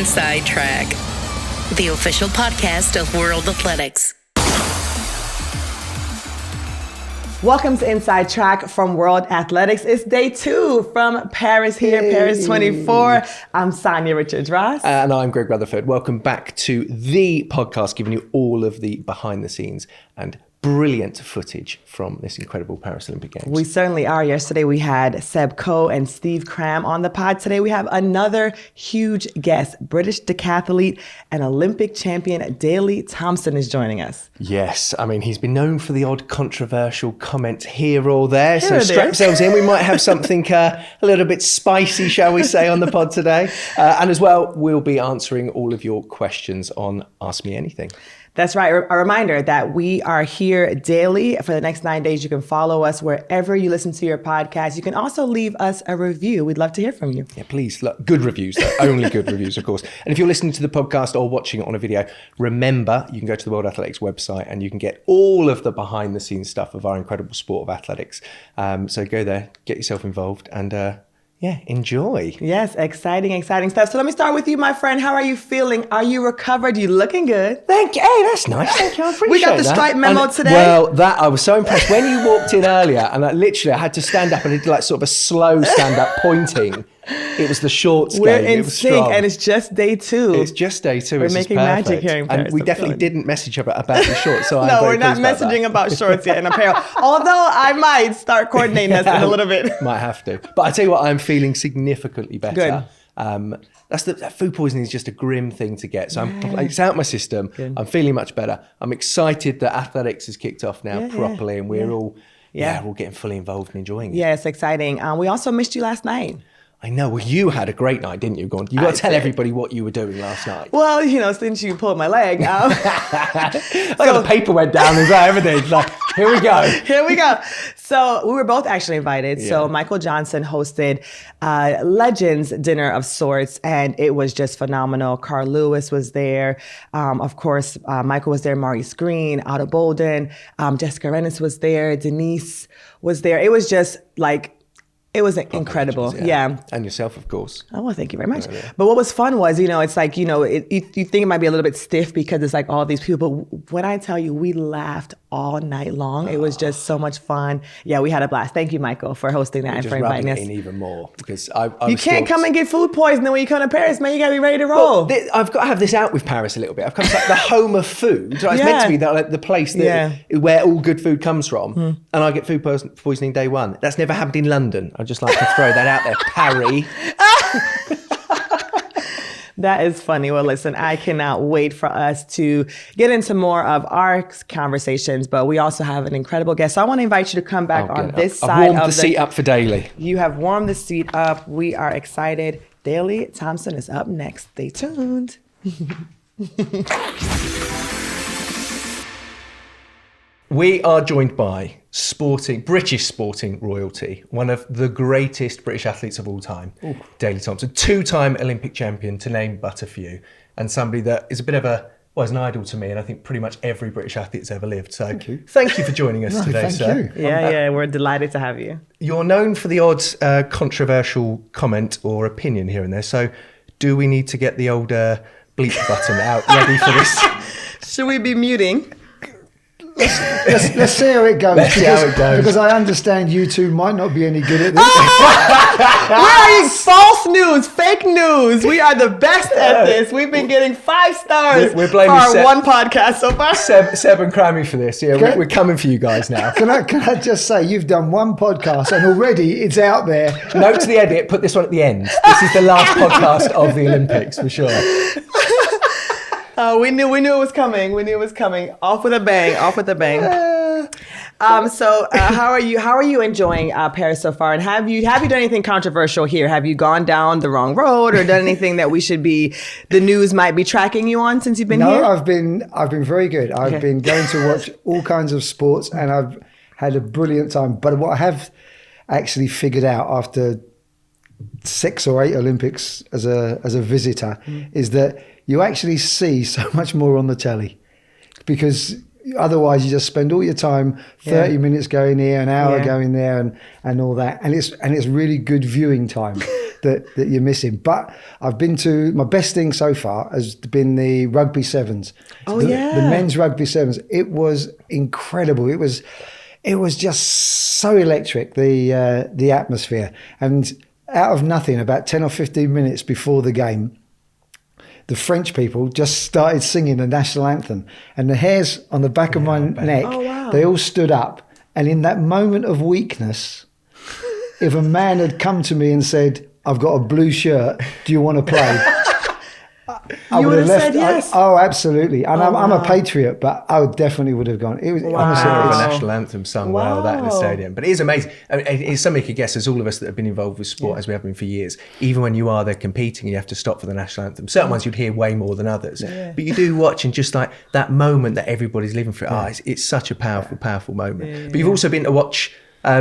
Inside Track, the official podcast of World Athletics. Welcome to Inside Track from World Athletics. It's day 2 from Paris here, Paris 24. I'm Sonia Richards-Ross. And I'm Greg Rutherford. Welcome back to the podcast, giving you all of the behind the scenes and brilliant footage from this incredible Paris Olympic Games. We certainly are. Yesterday we had Seb Coe and Steve Cram on the pod. Today we have another huge guest. British decathlete and Olympic champion Daley Thompson is joining us. Yes, I mean, he's been known for the odd controversial comment here or there. So strap yourselves in. We might have something a little bit spicy, shall we say, on the pod today. And as well, we'll be answering all of your questions on Ask Me Anything. That's right. A reminder that we are here daily for the next 9 days. You can follow us wherever you listen to your podcast. You can also leave us a review. We'd love to hear from you. Yeah, please. Look, good reviews, though. Only good reviews, of course. And if you're listening to the podcast or watching it on a video, remember, you can go to the World Athletics website and you can get all of the behind the scenes stuff of our incredible sport of athletics. So go there, get yourself involved and enjoy. Yes, exciting stuff. So let me start with you, my friend. How are you feeling? Are you recovered? You looking good? Thank you. Hey, that's nice. Thank you. I appreciate that. We got the stripe memo today. Well, I was so impressed. When you walked in earlier, and I had to stand up and I did like sort of a slow stand up pointing. It was the shorts We're game. in sync, and it's just day 2. It's just day 2. We're making magic here in Paris. And we definitely didn't message about the shorts. So no, we're not messaging about shorts yet in apparel. Although I might start coordinating us in a little bit. Might have to. But I tell you what, I'm feeling significantly better. Good. That food poisoning is just a grim thing to get. So it's out my system. Good. I'm feeling much better. I'm excited that athletics has kicked off now properly, and we're all getting fully involved and enjoying it. Yeah, it's exciting. We also missed you last night. I know. Well, you had a great night, didn't you? You got to tell everybody what you were doing last night. Well, since you pulled my leg. The paper went down as well, everything. It's like, here we go. Here we go. So we were both actually invited. Yeah. So Michael Johnson hosted Legends dinner of sorts, and it was just phenomenal. Carl Lewis was there. Of course, Michael was there. Maurice Green, Otto Bolden, Jessica Rennis was there. Denise was there. It was just like, it was incredible. Legends, yeah. And yourself, of course. Oh, well, thank you very much. But what was fun was, it's like, you think it might be a little bit stiff because it's like all these people. But when I tell you, we laughed all night long. It was just so much fun. Yeah, we had a blast. Thank you, Michael, for hosting that and for inviting us. In even more because you can't come and get food poisoning when you come to Paris, man. You got to be ready to roll. Well, I've got to have this out with Paris a little bit. I've come to like the home of food. So it's meant to be the place where all good food comes from. And I get food poisoning day 1. That's never happened in London. I'd just like to throw that out there. Paris. That is funny. Well, listen, I cannot wait for us to get into more of our conversations, but we also have an incredible guest. So I want to invite you to come back on this side. I've warmed the seat up for Daley. You have warmed the seat up. We are excited. Daley Thompson is up next. Stay tuned. We are joined by British sporting royalty, one of the greatest British athletes of all time, Daley Thompson, 2-time Olympic champion, to name but a few, and somebody that is a bit of is an idol to me, and I think pretty much every British athlete that's ever lived. So thank you for joining us today, sir. Thank you. Yeah, we're delighted to have you. You're known for the odd controversial comment or opinion here and there, so do we need to get the old bleep button out ready for this? Should we be muting? Let's see how it goes. Because I understand you two might not be any good at this. We're false news, fake news. We are the best at this. We've been getting 5 stars we're for our one podcast so far. Seb and Crammy for this. Yeah, we're coming for you guys now. Can I just say, you've done one podcast and already it's out there. Note to the edit, put this one at the end. This is the last podcast of the Olympics for sure. We knew it was coming. Off with a bang. So how are you enjoying Paris so far? And have you done anything controversial here? Have you gone down the wrong road or done anything that the news might be tracking you on since you've been here? No, I've been very good. I've been going to watch all kinds of sports and I've had a brilliant time. But what I have actually figured out after 6 or 8 Olympics as a visitor is that you actually see so much more on the telly, because otherwise you just spend all your time 30 minutes going here, an hour going there and all that, and it's really good viewing time. that you're missing. But I've been to, my best thing so far has been the rugby sevens. Oh, the yeah. men's rugby sevens. It was incredible. It was just so electric, the atmosphere. And out of nothing, about 10 or 15 minutes before the game, the French people just started singing the national anthem, and the hairs on the back of my neck, they all stood up. And in that moment of weakness, if a man had come to me and said, "I've got a blue shirt, do you want to play?" I would have left. Said yes. Oh, absolutely. And I'm a patriot, but I definitely would have gone. It was honestly, the national anthem sung well that in the stadium. But it is amazing. I mean, it's something you could guess, as all of us that have been involved with sport, as we have been for years, even when you are there competing, you have to stop for the national anthem. Certain ones you'd hear way more than others. Yeah. But you do watch, and just like that moment that everybody's living for, it's such a powerful, powerful moment. Yeah. But you've also been to watch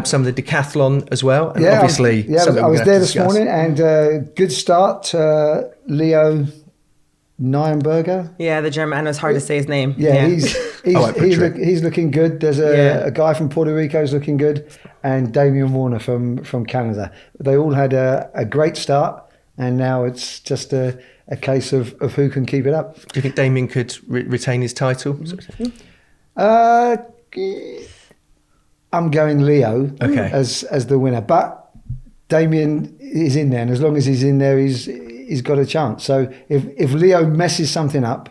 some of the decathlon as well. And obviously, I was there this morning, and good start. Leo Nienberger. Yeah, the German. I know it's hard to say his name. Yeah. He's looking good. There's a guy from Puerto Rico who's looking good, and Damien Warner from Canada. They all had a great start, and now it's just a case of who can keep it up. Do you think Damien could retain his title? I'm going Leo as the winner, but Damien is in there, and as long as he's in there, he's got a chance. So if Leo messes something up,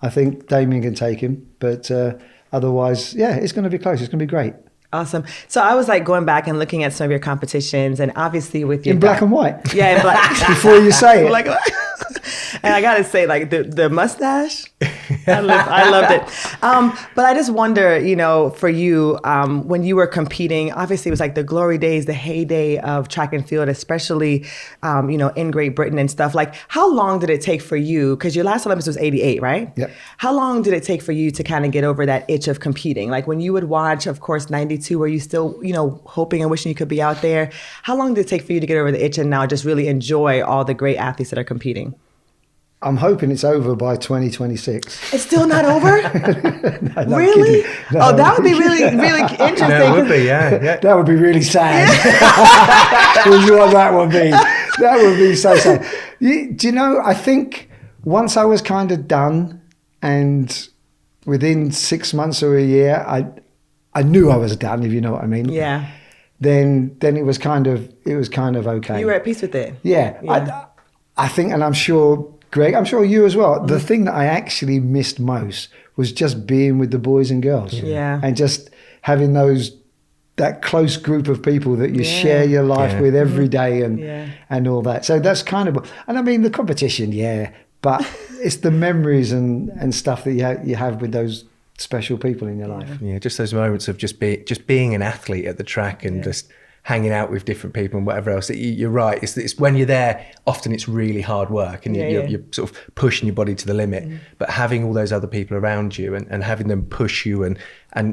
I think Damien can take him. But otherwise, it's going to be close. It's going to be great. Awesome. So I was like going back and looking at some of your competitions, and obviously with your in black and white. Yeah, in black. Before you say it. Like, and I gotta say, like the mustache, I loved it. But I just wonder, for you, when you were competing, obviously it was like the glory days, the heyday of track and field, especially, in Great Britain and stuff. Like, how long did it take for you? Because your last Olympics was '88, right? Yep. How long did it take for you to kind of get over that itch of competing? Like when you would watch, of course, '92, were you still, hoping and wishing you could be out there? How long did it take for you to get over the itch and now just really enjoy all the great athletes that are competing? I'm hoping it's over by 2026. It's still not over? No, really? No. Oh, that would be really, really interesting. No, it would be, yeah. That would be really sad. What that would be. That would be so sad. Do you know, I think once I was kind of done, and within 6 months or a year, I knew I was done, if you know what I mean. Yeah. Then it was kind of okay. You were at peace with it. Yeah. I think, and I'm sure Greg, I'm sure you as well. The thing that I actually missed most was just being with the boys and girls. Yeah. And just having that close group of people that you share your life with every day and all that. So that's kind of, and I mean the competition, but it's the memories and stuff that you have with those special people in your life. Yeah, just those moments of just being an athlete at the track and just hanging out with different people and whatever else. You're right. It's when you're there, often it's really hard work and you're sort of pushing your body to the limit. But having all those other people around you and having them push you and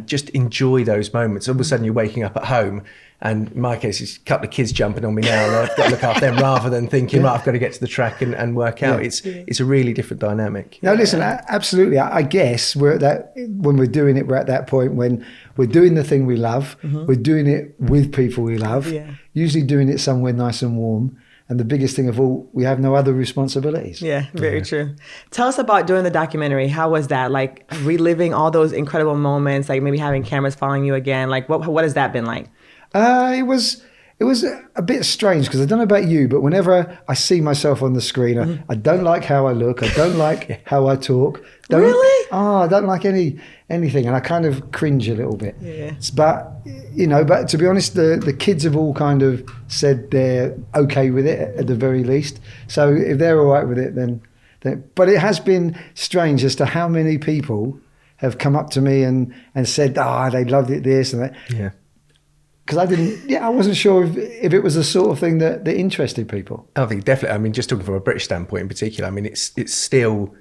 just enjoy those moments. All of a sudden you're waking up at home, and in my case, it's a couple of kids jumping on me now, and I've got to look after them rather than thinking, right, I've got to get to the track and work out. It's a really different dynamic. No, listen, absolutely. I guess we're at that, when we're doing it, we're at that point when we're doing the thing we love, we're doing it with people we love, usually doing it somewhere nice and warm. And the biggest thing of all, we have no other responsibilities. Yeah, very true. Tell us about doing the documentary. How was that? Like reliving all those incredible moments, like maybe having cameras following you again. Like what has that been like? It was a bit strange because I don't know about you, but whenever I see myself on the screen, I don't like how I look. I don't like how I talk. Really? Oh, I don't like anything, and I kind of cringe a little bit. Yeah. But to be honest, the kids have all kind of said they're okay with it at the very least. So if they're all right with it, then. But it has been strange as to how many people have come up to me and said, they loved it, this and that. Yeah. Because I wasn't sure if it was the sort of thing that interested people. I think definitely. I mean, just talking from a British standpoint in particular, I mean, it's still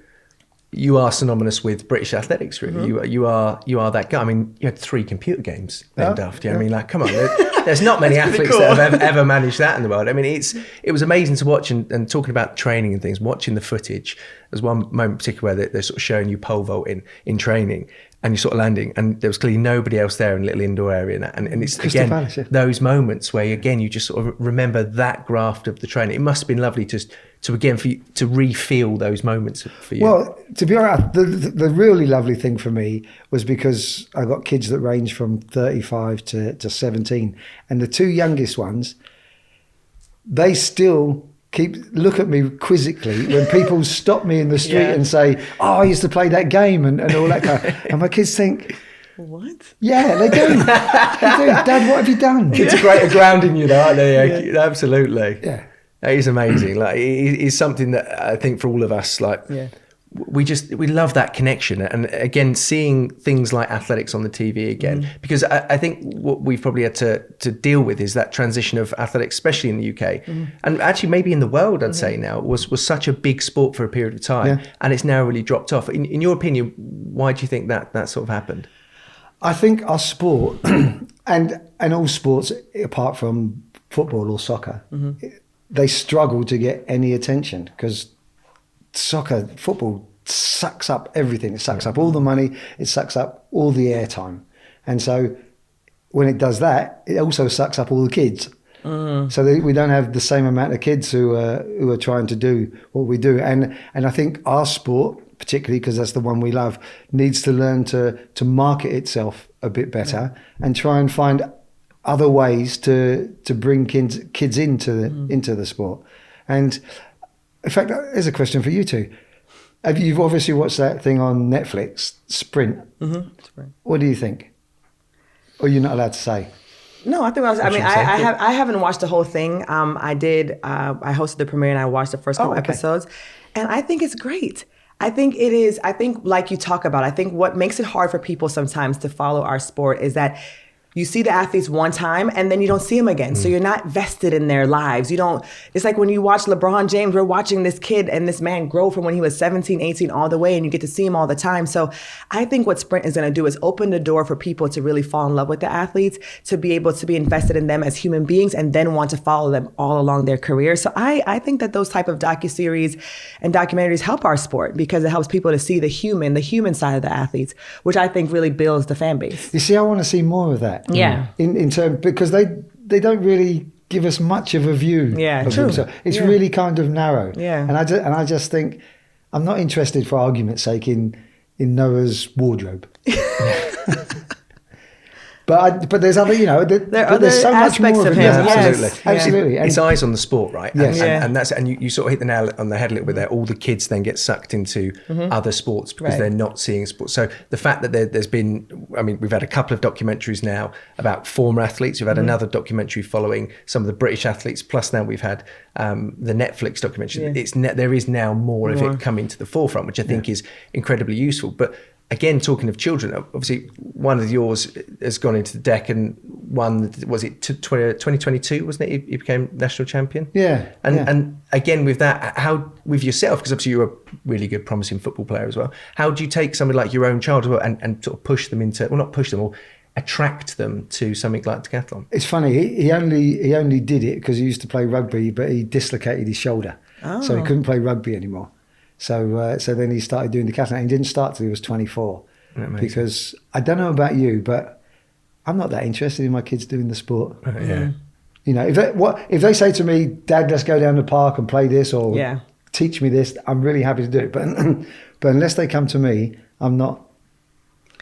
you are synonymous with British athletics, really. You are that guy. I mean, you had 3 computer games named after you. I mean, like, come on, there's not many athletes that have ever managed that in the world. I mean, it was amazing to watch, and talking about training and things, watching the footage. There's one moment in particular where they're sort of showing you pole vault in training, and you're sort of landing, and there was clearly nobody else there in a little indoor area. And it's, again, Palace, yeah. those moments where, again, you just sort of remember that graft of the training. It must have been lovely to again, for you to re-feel those moments for you. Well, to be honest, the really lovely thing for me was because I got kids that range from 35 to 17. And the 2 youngest ones, they still look at me quizzically when people stop me in the street and say, "Oh, I used to play that game," and all that kind of, and my kids think, "What?" Yeah, they do. They do. Dad, what have you done? Kids are great at grounding you, though, aren't they? Yeah. Absolutely. Yeah. That is amazing. Like, it is something that I think for all of us, like, we love that connection. And again, seeing things like athletics on the TV again, because I think what we've probably had to deal with is that transition of athletics, especially in the UK, and actually maybe in the world, I'd say now, was such a big sport for a period of time, and it's now really dropped off. In your opinion, why do you think that sort of happened? I think our sport, and all sports apart from football or soccer, they struggle to get any attention because football sucks up everything. It sucks up all the money. It sucks up all the airtime. And so when it does that, it also sucks up all the kids. So we don't have the same amount of kids who are trying to do what we do. And I think our sport, particularly because that's the one we love, needs to learn to market itself a bit better and try and find other ways to bring kids into the sport. And in fact, there's a question for you two. You've obviously watched that thing on Netflix, Sprint. Sprint. What do you think? Or you're not allowed to say? No, I think I haven't watched the whole thing. I hosted the premiere and I watched the first couple episodes, and I think it's great. I think it is. I think, like you talk about, I think what makes it hard for people sometimes to follow our sport is that you see the athletes one time and then you don't see them again. So you're not vested in their lives. It's like when you watch LeBron James, we're watching this kid and this man grow from when he was 17, 18 all the way, and you get to see him all the time. So I think what Sprint is going to do is open the door for people to really fall in love with the athletes, to be able to be invested in them as human beings and then want to follow them all along their career. So I think that those type of docuseries and documentaries help our sport because it helps people to see the human side of the athletes, which I think really builds the fan base. You see, I want to see more of that. Yeah. In terms, because they don't really give us much of a view. Yeah, of true. themselves. It's really kind of narrow. Yeah. And I just think I'm not interested, for argument's sake, in Noah's wardrobe. But there's other, there's so much more of him. Absolutely. Yes. Absolutely. It's eyes on the sport, right? Yes. And you sort of hit the nail on the head a little bit there. All the kids then get sucked into other sports because they're not seeing sports. So the fact that there's been, we've had a couple of documentaries now about former athletes. We've had another documentary following some of the British athletes. Plus now we've had the Netflix documentary. Yeah. There is now more of it coming to the forefront, which I think is incredibly useful. But again, talking of children, obviously one of yours has gone into the deck, and one, was it 2022, wasn't it? You became national champion? Yeah. And again, with that, how, with yourself, because obviously you're a really good, promising football player as well, how do you take somebody like your own child and sort of push them into, well, not push them, or attract them to something like decathlon? It's funny, he only did it because he used to play rugby, but he dislocated his shoulder. So he couldn't play rugby anymore. So then he started doing decathlon, and he didn't start till he was 24. Because I don't know about you, but I'm not that interested in my kids doing the sport. If they say to me, "Dad, let's go down the park and play this," or teach me this, I'm really happy to do it. But unless they come to me, I'm not.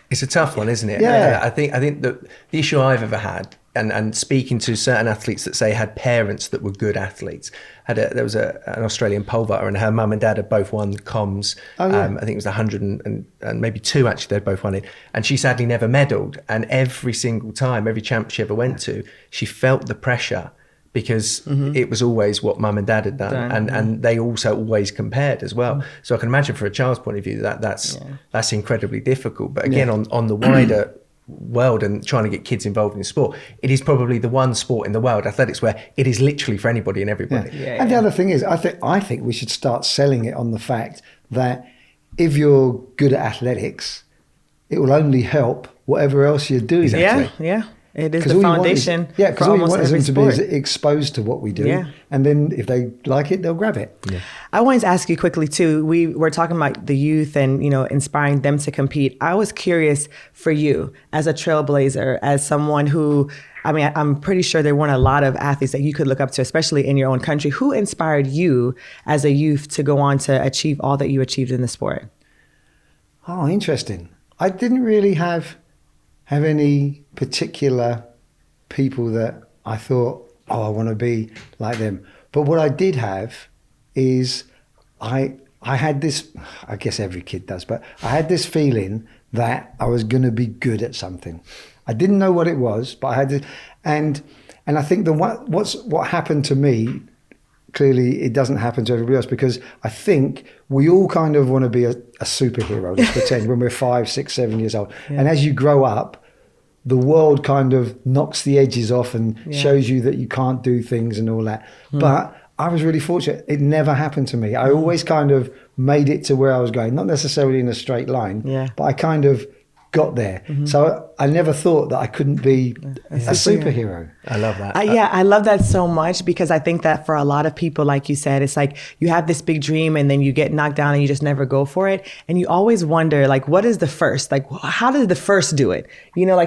It's a tough one, isn't it? Yeah. I think the issue I've ever had, and speaking to certain athletes that say had parents that were good athletes, there was an Australian pole vaulter, and her mum and dad had both won comms. I think it was 100 and maybe 2 actually, they'd both won it. And she sadly never medalled. And every single time, every champ she ever went to, she felt the pressure because it was always what mum and dad had done. And they also always compared as well. So I can imagine from a child's point of view that's incredibly difficult. But again, on the wider world and trying to get kids involved in sport, it is probably the one sport in the world, athletics, where it is literally for anybody and everybody. And the other thing is, I think we should start selling it on the fact that if you're good at athletics, it will only help whatever else you're doing. Exactly. Yeah. It is the foundation. Because all you want is them to sport. be exposed to what we do. Yeah. And then if they like it, they'll grab it. Yeah. I wanted to ask you quickly too. We were talking about the youth and, inspiring them to compete. I was curious for you as a trailblazer, as someone who, I'm pretty sure there weren't a lot of athletes that you could look up to, especially in your own country. Who inspired you as a youth to go on to achieve all that you achieved in the sport? Oh, interesting. I didn't really have any particular people that I thought, I want to be like them. But what I did have is I had this, I guess every kid does, but I had this feeling that I was going to be good at something. I didn't know what it was, but I had this, and I think what happened to me, clearly it doesn't happen to everybody else, because I think we all kind of want to be a superhero, let's pretend, when we're 5, 6, 7 years old. Yeah. And as you grow up, the world kind of knocks the edges off and shows you that you can't do things and all that. But I was really fortunate. It never happened to me. I always kind of made it to where I was going, not necessarily in a straight line, but I kind of got there. So I never thought that I couldn't be a superhero. I love that. I love that so much, because I think that for a lot of people, like you said, it's like you have this big dream and then you get knocked down and you just never go for it. And you always wonder, like, what is the first? Like, how did the first do it?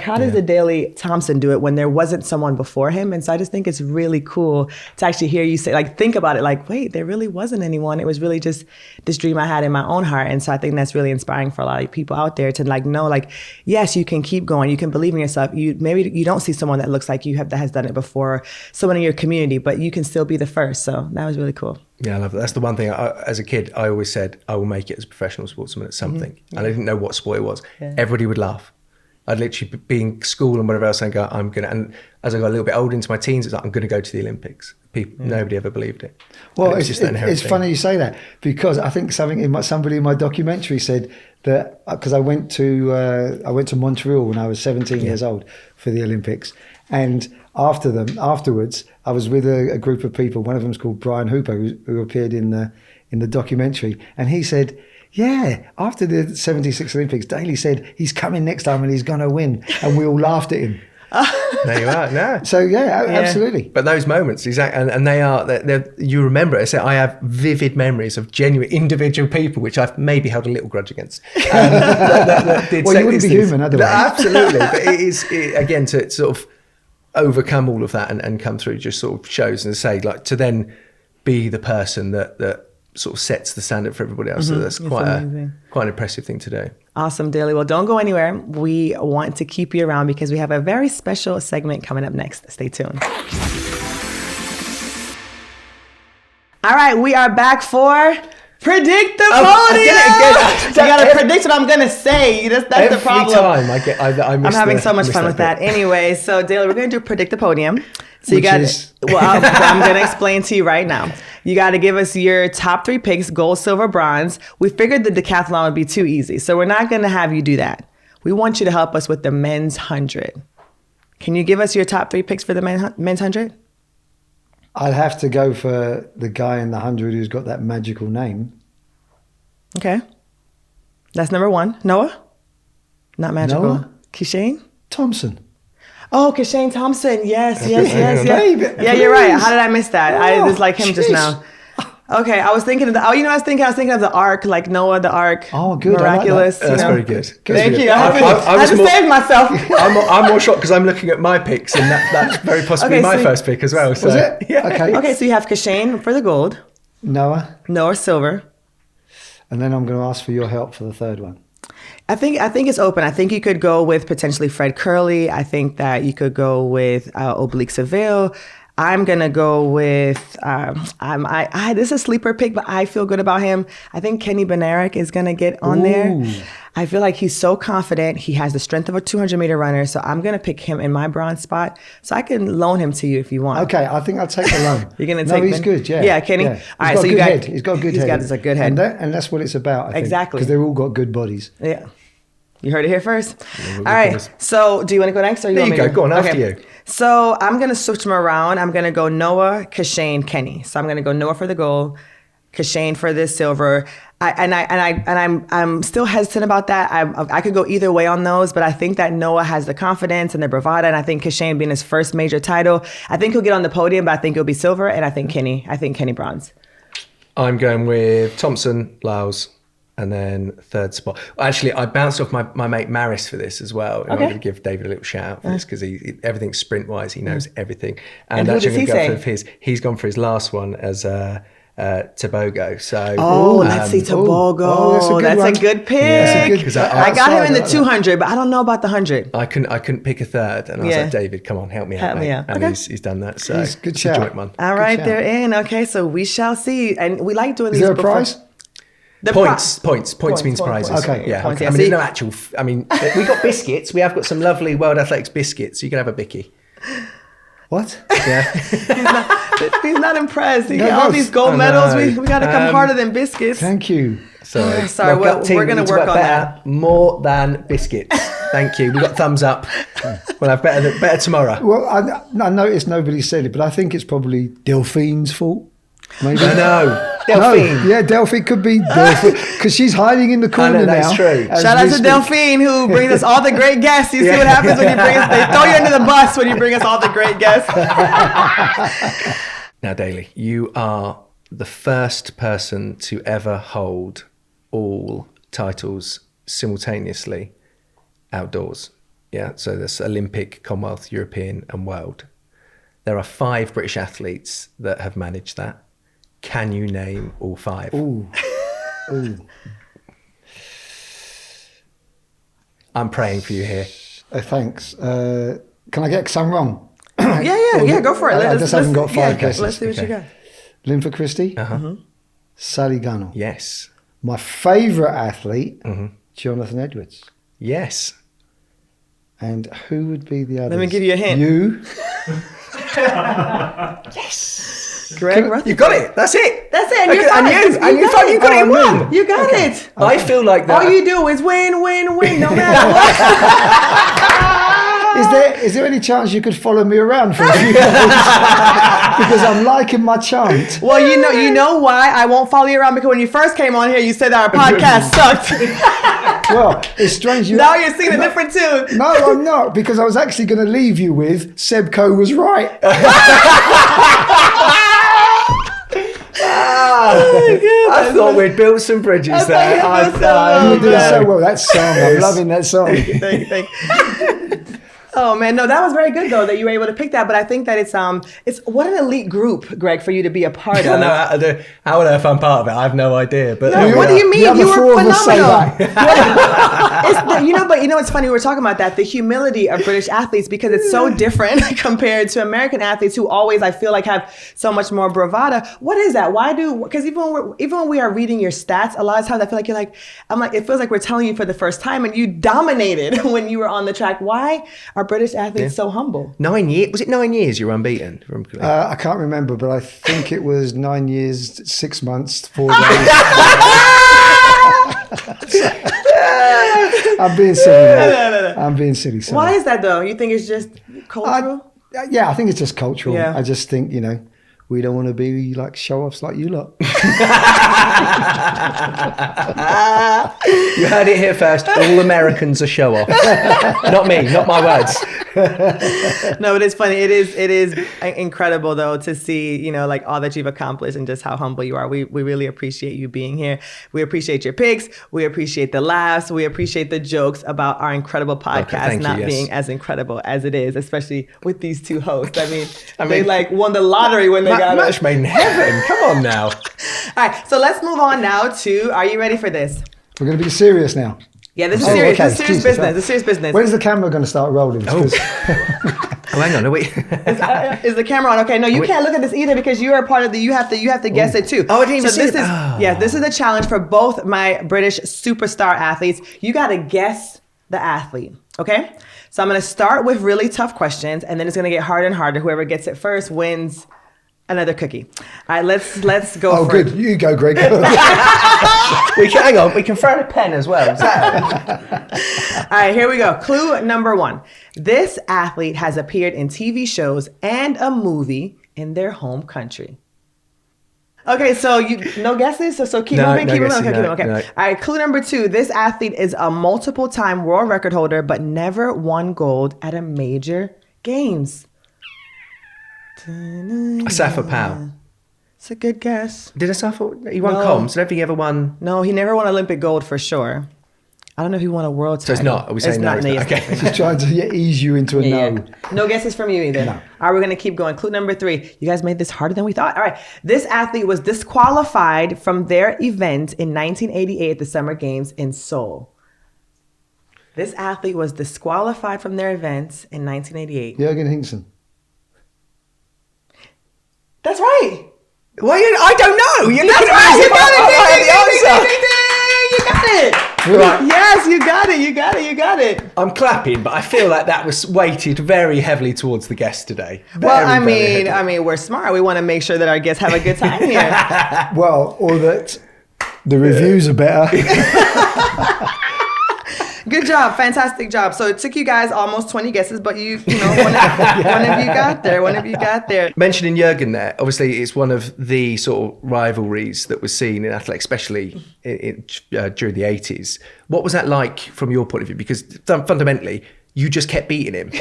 How did the Daley Thompson do it when there wasn't someone before him? And so I just think it's really cool to actually hear you say, like, think about it, like, wait, there really wasn't anyone. It was really just this dream I had in my own heart. And so I think that's really inspiring for a lot of people out there to know, like, yes, you can keep going. You can believe in yourself. Maybe you don't see someone that looks like you that has done it before, someone in your community, but you can still be the first. So that was really cool. Yeah, I love that. That's the one thing. As a kid, I always said I will make it as a professional sportsman at something, and I didn't know what sport it was. Yeah. Everybody would laugh. I'd literally be in school and whatever else and go, I'm gonna. And as I got a little bit older into my teens, it's like, I'm going to go to the Olympics. Nobody ever believed it. Well, it's funny you say that, because I think somebody in my documentary said that, because I went to Montreal when I was 17 years old for the Olympics, and afterwards I was with a group of people. One of them is called Brian Hooper, who appeared in the documentary, and he said, yeah, after the 76 Olympics, Daley said he's coming next time and he's going to win, and we all laughed at him. There you are. No. So absolutely. But those moments, exactly, and they're you remember it. I have vivid memories of genuine individual people, which I've maybe held a little grudge against. That did well, you wouldn't be human otherwise. Absolutely, but it is again to sort of overcome all of that and come through. Just sort of shows, and say, like, to then be the person that sort of sets the standard for everybody else. So that's quite an impressive thing to do. Awesome, Daley. Well, don't go anywhere. We want to keep you around because we have a very special segment coming up next. Stay tuned. All right, we are back for Predict the Podium. You got to predict what I'm going to say. That's the problem. Every time I miss I'm having so much fun with that. Anyway, so Daley, we're going to do Predict the Podium. So I'm going to explain to you right now. You got to give us your top 3 picks, gold, silver, bronze. We figured the decathlon would be too easy, so we're not going to have you do that. We want you to help us with the men's 100. Can you give us your top 3 picks for the men's 100? I'd have to go for the guy in the 100 who's got that magical name. Okay. That's number 1. Noah? Not magical. Noah? Kishane? Thompson. Oh, Kishane Thompson. Yes. Baby, yeah, you're right. How did I miss that? I was like him just now. Okay, I was thinking of I was thinking of the Ark, like Noah, the Ark. Oh, good. Miraculous. I like that. That's very good. Thank you. I had to save myself. I'm more shocked because I'm looking at my picks, and that's very possibly my first pick as well. So. Was it? Yeah. Okay, so you have Kishane for the gold. Noah silver. And then I'm going to ask for your help for the third one. I think it's open. I think you could go with potentially Fred Curley. I think that you could go with Oblique Seville. I'm gonna go with this is a sleeper pick, but I feel good about him. I think Kenny Benarek is gonna get on there. I feel like he's so confident. He has the strength of a 200-meter runner, so I'm gonna pick him in my bronze spot. So I can loan him to you if you want. Okay, I think I'll take the loan. You're gonna take? No, he's good. Yeah. Yeah, Kenny. Yeah. All right, so you got. He's got a good head. He's got a good head, and that's what it's about. I think, exactly, because they've all got good bodies. Yeah. You heard it here first. All right. So do you want to go next? Or there you go. Go on, after you. So I'm going to switch them around. I'm going to go Noah, Kishane, Kenny. So I'm going to go Noah for the gold, Kashane for this silver. I'm still hesitant about that. I could go either way on those, but I think that Noah has the confidence and the bravado, and I think Kashane being his first major title, I think he'll get on the podium, but I think it'll be silver, and I think Kenny bronze. I'm going with Thompson, Lyles, and then third spot. Actually, I bounced off my mate Maris for this as well. I'm going to give David a little shout out for this because everything sprint wise, he knows everything. And who actually, does he I'm going say? for he's gone for his last one as Tobago. So let's see Tobago. That's a good pick. That's a good- 'Cause I got him in the outside, 200, but I don't know about the 100. I couldn't pick a third, and I was Yeah. like, David, come on, help me Help out, me mate. out. And Okay. he's done that. So He's good it's shout. a joint one. All right, shout. they're in. Okay, so we shall see. And we like doing Is these there a before- prize? The Points pri- means points. prizes. Okay. Yeah. Points, I yeah. mean, See- there's no actual. We got biscuits. We have got some lovely World Athletics biscuits. So you can have a bicky. What? Yeah. He's not impressed. He No, got all no. these gold I medals. know. We got to come harder than biscuits. Thank you. Sorry. Sorry, My gut team we're going to needs work on better, that. More than biscuits. Thank you. We got thumbs up. We'll have better tomorrow. Well, I noticed nobody said it, but I think it's probably Delphine's fault. Maybe. I know. Delphine. No, yeah, Delphine could be Delphine because she's hiding in the corner know, that's now. true. as Shout we out to speak. Delphine who brings us all the great guests. You see what happens when you bring us, they throw you under the bus when you bring us all the great guests. Now, Daley, you are the first person to ever hold all titles simultaneously outdoors. Yeah, so there's Olympic, Commonwealth, European, and World. There are 5 British athletes that have managed that. Can you name all 5? Ooh. I'm praying for you here. Thanks. Can I get some wrong? Yeah, go for it. I just haven't got 5 guesses. Let's see what you got. Linfa Christie, Uh-huh. Sally Gunnell. Yes. My favourite athlete, Mm-hmm. Jonathan Edwards. Yes. And who would be the others? Let me give you a hint. You. Greg Rutherford. You got it. That's it. That's it. And Okay, you're fine. and you got it in Oh, one. me. You got it. I feel like that. All you do is win, win, win, no matter what. Is there any chance you could follow me around for a few days? Because I'm liking my chant. Well, you know why I won't follow you around, because when you first came on here, you said our podcast sucked. Well, it's strange. Now you're singing a different tune. No, I'm not, because I was actually going to leave you with Sebco was right. I thought we'd built some bridges there. You're doing so well. That song, I'm loving that song. Thank you. Oh man, no, that was very good though that you were able to pick that. But I think that it's what an elite group, Greg, for you to be a part of. I know how on earth I'm part of it. I have no idea. But No, what do you mean? The other You were 4 of us say phenomenal. that. But it's funny. We were talking about that, the humility of British athletes, because it's so different compared to American athletes who always, I feel like, have so much more bravado. What is that? Because even when we are reading your stats, a lot of times I feel like it feels like we're telling you for the first time, and you dominated when you were on the track. Why are British athletes so humble? 9 years? Was it 9 years you were unbeaten? I can't remember, but I think it was 9 years, 6 months, 4 days. I'm being silly. No. I'm being silly. Sorry. Why is that though? You think it's just cultural? Yeah, I think it's just cultural. Yeah. I just think, we don't want to be like show-offs like you lot. You heard it here first. All Americans are show off. Not me. Not my words. No, but it's funny. It is incredible though to see, like all that you've accomplished and just how humble you are. We really appreciate you being here. We appreciate your picks. We appreciate the laughs. We appreciate the jokes about our incredible podcast being as incredible as it is, especially with these two hosts. I mean, they like won the lottery when they got it. Match made in heaven. Come on now. All right, so let's move on now to, are you ready for this? We're going to be serious now. Yeah, this is serious. okay. This is serious Jesus, business. This is serious business. When's the camera going to start rolling? Oh, hang on. Wait. Is the camera on? Okay, no, you can't look at this either because you are part of the. You have to guess it too. Oh, I didn't even see this it. This is a challenge for both my British superstar athletes. You got to guess the athlete. Okay, so I'm going to start with really tough questions, and then it's going to get harder and harder. Whoever gets it first wins another cookie. All right, let's go. Oh, good. You go, Greg. Hang on. We can throw in a pen as well. All right, here we go. Clue number 1. This athlete has appeared in TV shows and a movie in their home country. Okay, so no guesses? So keep moving, keep moving. Okay, keep moving. Okay. No. All right, clue number 2. This athlete is a multiple-time world record holder, but never won gold at a major games. Asafa Powell. It's a good guess. Did Asafa? He won No. comms. I don't think he ever won. No, he never won Olympic gold for sure. I don't know if he won a world title. So it's not. Are we saying no? It's not. Okay. Just trying to ease you into a no. No guesses from you either. No. All right, we're going to keep going. Clue number 3. You guys made this harder than we thought. All right. This athlete was disqualified from their event in 1988 at the Summer Games in Seoul. This athlete was disqualified from their event in 1988. Jürgen Hinkson. That's right. Well, I don't know. You're That's looking right. at me You as if got I had the answer. it. You got it. Right. Yes, you got it. You got it. You got it. I'm clapping, but I feel like that was weighted very heavily towards the guest today. Well, Very, very heavily. I mean, we're smart. We want to make sure that our guests have a good time here. Well, or that the reviews are better. Good job. Fantastic job. So it took you guys almost 20 guesses, but one of you got there. One of you got there. Mentioning Jurgen there, obviously it's one of the sort of rivalries that was seen in athletics, especially during the 80s. What was that like from your point of view? Because fundamentally, you just kept beating him.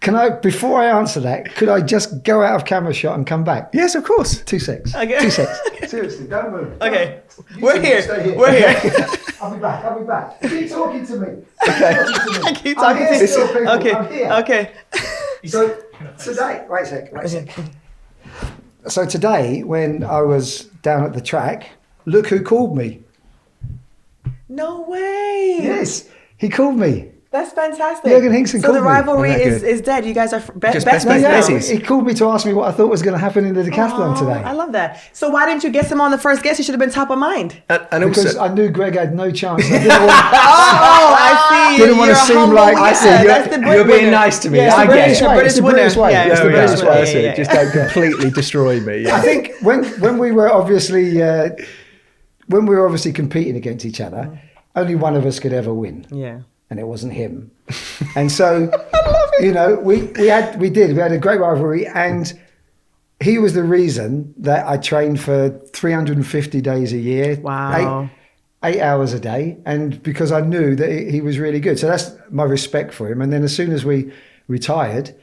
Can I, before I answer that, could I just go out of camera shot and come back? Yes, of course. 2 seconds. Okay. 2 seconds. Seriously, don't move. Okay. You We're two here. stay here. We're here. I'll be back. I'll be back. Keep talking to me. I keep I'm talking here to still, people. Okay. I'm here. Okay. So today, wait a sec. So today, when I was down at the track, look who called me. No way. Yes, he called me. That's fantastic. Jürgen Hinkson So called the me. rivalry Isn't that is dead. You guys are Just best best friends. buddies. He called me to ask me what I thought was going to happen in the decathlon Oh, today. I love that. So why didn't you guess him on the first guess? You should have been top of mind. And Because also, I knew Greg had no chance. I didn't want, I see. Didn't want to You're a seem humble like- winner. I see, That's the you're being breadwinner. nice to me. Yeah, I it's the get British, it. British It's the winner. British way. Yeah, It's the British way. That's it. Just don't completely destroy me. Yeah. I think when we were obviously competing against each other, only one of us could ever win. Yeah. And it wasn't him. And so, we had a great rivalry, and he was the reason that I trained for 350 days a year. Wow. 8 hours a day, and because I knew that he was really good. So that's my respect for him. And then as soon as we retired,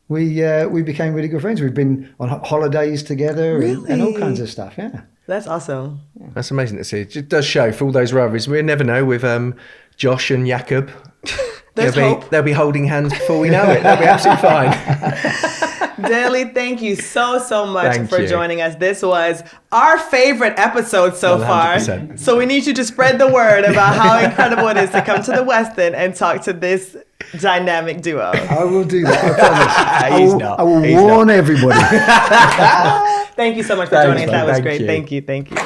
we became really good friends. We've been on holidays together and all kinds of stuff. Yeah. That's awesome. That's amazing to see. It does show for all those rivalries. We never know with Josh and Jakob. There's hope. They'll be holding hands before we know it. They'll be absolutely fine. Daley, thank you so much Thank for you. joining us. This was our favorite episode so far. 100%. So we need you to spread the word about how incredible it is to come to the West End and talk to this dynamic duo. I will do that. I promise. I will He's warn everybody. Thank you so much for Thanks, joining us. That man. was Thank great. you. Thank you.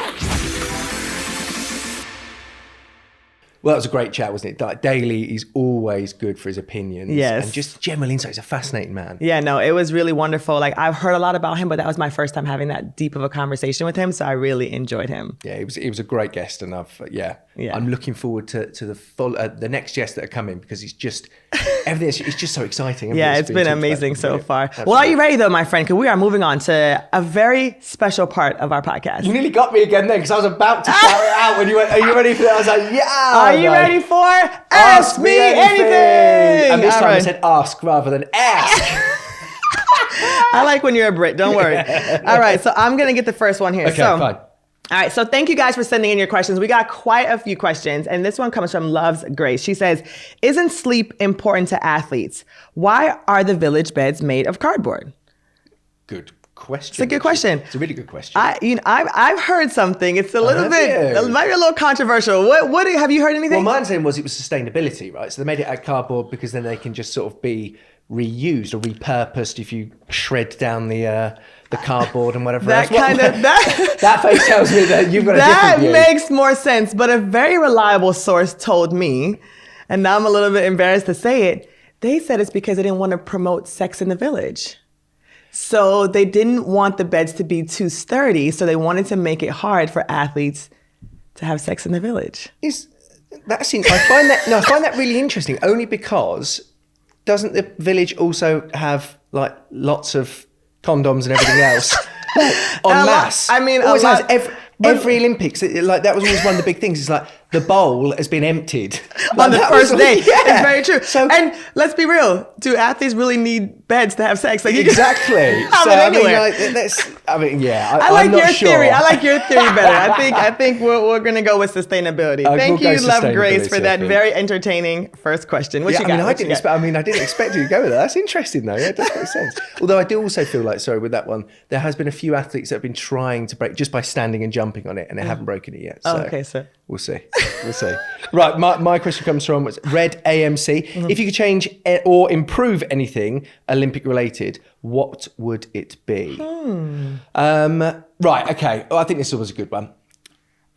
Well, that was a great chat, wasn't it? Like, Daley is always good for his opinions. Yes. And just general insight. He's a fascinating man. Yeah, no, it was really wonderful. Like, I've heard a lot about him, but that was my first time having that deep of a conversation with him. So I really enjoyed him. Yeah, he was a great guest, and Yeah. I'm looking forward to the next guests that are coming, because it's just everything. It's just so exciting. Yeah, it's been talked about. amazing so Brilliant. far. Absolutely. Well, are you ready though, my friend? Because we are moving on to a very special part of our podcast. You nearly got me again then, because I was about to shout it out when you went, "Are you ready for that?" I was like, "Yeah." Are you ready for Ask Me Anything? And this All time I right. said ask rather than ask. I like when you're a Brit. Don't worry. All right, so I'm gonna get the first one here. Okay, so, fine. All right, so thank you guys for sending in your questions. We got quite a few questions, and this one comes from Loves Grace. She says, "Isn't sleep important to athletes? Why are the village beds made of cardboard?" Good question. It's a good question. It's a really good question. I've heard something. It's a little have bit, you? it might be a little controversial. What have you heard anything? Well, my understanding was it was sustainability, right? So they made it out of cardboard because then they can just sort of be reused or repurposed if you shred down the cardboard and whatever that else. kind of that. That face tells me that you've got a That different view. makes more sense, but a very reliable source told me, and now I'm a little bit embarrassed to say it, they said it's because they didn't want to promote sex in the village. So they didn't want the beds to be too sturdy, so they wanted to make it hard for athletes to have sex in the village. I find that really interesting, only because doesn't the village also have like lots of condoms and everything else? En masse. I mean, always has. Every Olympics, like that was always one of the big things. It's like the bowl has been emptied on the first day. Yeah. It's very true. So, and let's be real, do athletes really need beds to have sex? Like, exactly. I like your theory. I like your theory better. I think we're gonna go with sustainability. Thank you, Love Grace, for that very entertaining first question. What you got? I didn't expect you to go with that. That's interesting though. Yeah, it does make sense. Although I do also feel like, sorry, with that one, there has been a few athletes that have been trying to break just by standing and jumping on it, and they haven't broken it yet. So okay, sir. We'll see. Right, my question comes from Red AMC. If you could change or improve anything Olympic related, what would it be? Right, okay. I think this was a good one.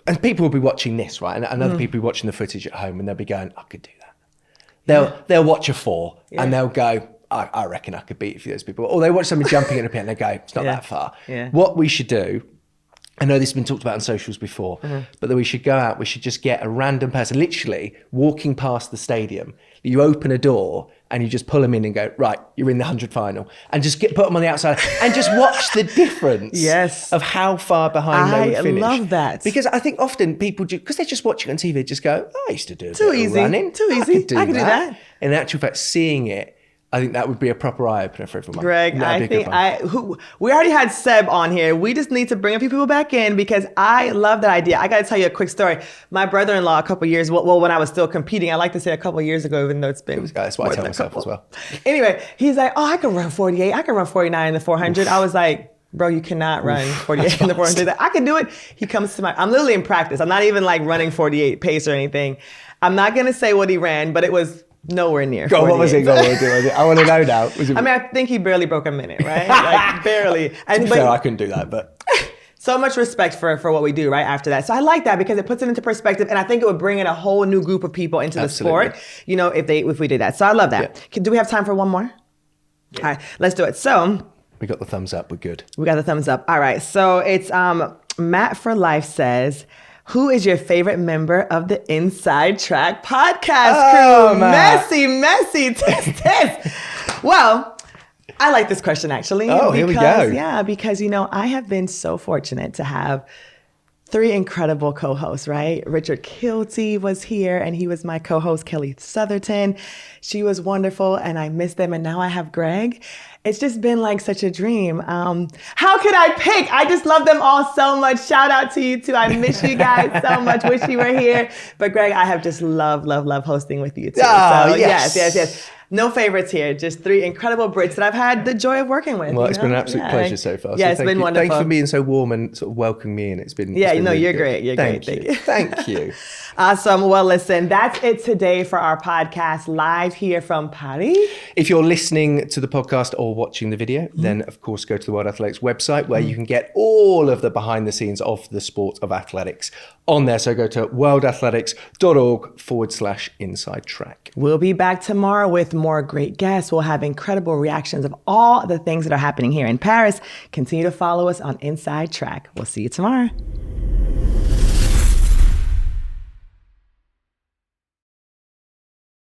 And people will be watching this, right? And other people will be watching the footage at home, and they'll be going, I could do that. They'll watch a 4 and they'll go, I reckon I could beat a few of those people. Or they watch somebody jumping in a pit and they go, it's not that far. Yeah. What we should do, I know this has been talked about on socials before, but that we should go out, we should just get a random person, literally walking past the stadium. You open a door and you just pull them in and go, right, you're in the 100 final. And just put them on the outside and just watch the difference of how far behind they would finish. I love that. Because I think often people do, because they're just watching on TV, just go, I used to do a too bit easy. of running. Too easy. I could do that. In actual fact, seeing it, I think that would be a proper eye-opener for everyone. Greg, we already had Seb on here. We just need to bring a few people back in because I love that idea. I got to tell you a quick story. My brother-in-law, a couple years, when I was still competing, I like to say a couple years ago, even though it's been. That's what I tell myself as well. Anyway, he's like, I can run 48. I can run 49 in the 400. I was like, bro, you cannot run 48 in the 400. I can do it. He comes to I'm literally in practice. I'm not even like running 48 pace or anything. I'm not going to say what he ran, but it was nowhere near. What was it? I want to know now. I think he barely broke a minute, right? Like barely. And fair, I couldn't do that, but so much respect for what we do right after that. So I like that because it puts it into perspective, and I think it would bring in a whole new group of people into the sport. You know, if we did that. So I love that. Yeah. Do we have time for one more? Yeah. All right, let's do it. So we got the thumbs up. We're good. We got the thumbs up. All right. So it's Matt for Life says, who is your favorite member of the Inside Track podcast crew? Messy, tis. Well, I like this question actually. Here we go. Yeah, because I have been so fortunate to have 3 incredible co-hosts, right? Richard Kilty was here and he was my co-host, Kelly Southerton. She was wonderful and I miss them. And now I have Greg. It's just been like such a dream. How could I pick? I just love them all so much. Shout out to you too. I miss you guys so much. Wish you were here. But Greg, I have just love hosting with you too. Oh, so yes. No favorites here. Just 3 incredible Brits that I've had the joy of working with. Well, it's been an absolute pleasure so far. Yeah, it's been wonderful. Thanks for being so warm and sort of welcoming me in. It's been really you're good. Great. You're Thank great. You. Thank you. Awesome. Well, listen, that's it today for our podcast live here from Paris. If you're listening to the podcast or watching the video, then of course go to the World Athletics website where you can get all of the behind the scenes of the sport of athletics on there. So go to worldathletics.org/inside track. We'll be back tomorrow with more great guests. We'll have incredible reactions of all the things that are happening here in Paris. Continue to follow us on Inside Track. We'll see you tomorrow.